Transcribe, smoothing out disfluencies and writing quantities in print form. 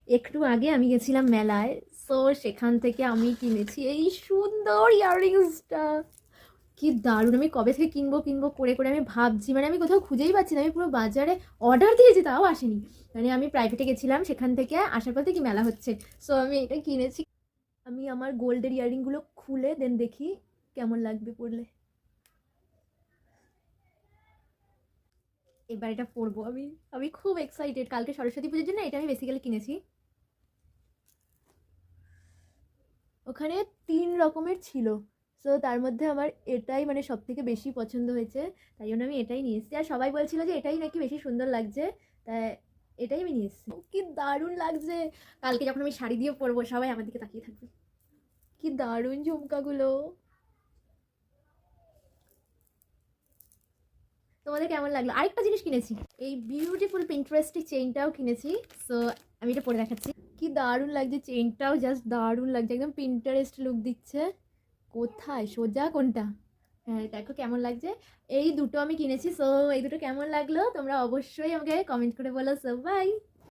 একটু আগে আমি গেছিলাম মেলায়, সো সেখান থেকে আমি কিনেছি এই সুন্দর ইয়াররিংসটা। কি দারুণ! আমি কবে থেকে কিনবো কিনবো করে করে আমি ভাবছি, মানে আমি কোথাও খুঁজেই পাচ্ছি না। আমি পুরো বাজারে অর্ডার দিয়েছি, তাও আসেনি। মানে আমি প্রাইভেটে গেছিলাম, সেখান থেকে আসার পর থেকে মেলা হচ্ছে, সো আমি এটা কিনেছি। আমি আমার গোল্ডের ইয়াররিংগুলো খুলে দেন দেখি কেমন লাগবে পরলে। এবার এটা পরবো আমি। আমি খুব এক্সাইটেড, কালকে সরস্বতী পুজোর জন্য এটা আমি বেসিক্যালি কিনেছি। ওখানে ৩ রকমের ছিল। সো তার মধ্যে আমার এটাই মানে সবথেকে বেশি পছন্দ হয়েছে। তাই জন্য আমি এটাই নিয়ে এসেছি। আর সবাই বলছিল যে এটাই নাকি বেশি সুন্দর লাগছে। তাই এটাই আমি নিয়ে এসেছি। কি দারুণ লাগছে! কালকে যখন আমি শাড়ি দিয়ে পরবো সবাই আমার দিকে তাকিয়ে থাকবে। কি দারুণ ঝুমকাগুলো! তোমাদের কেমন লাগলো? আরেকটা জিনিস কিনেছি। এই বিউটিফুল পিন্টারেস্টি চেইনটাও কিনেছি। সো আমি এটা পরে দেখাচ্ছি। কি দারুণ লাগছে চেইনটাও, জাস্ট দারুণ লাগছে, একদম পিন্টারেস্ট লুক দিচ্ছে। কোথায় সোজা কোনটা? হ্যাঁ, দেখো কেমন লাগছে। এই দুটো আমি কিনেছি। সো এই দুটো কেমন লাগলো তোমরা অবশ্যই আমাকে কমেন্ট করে বলো। So by.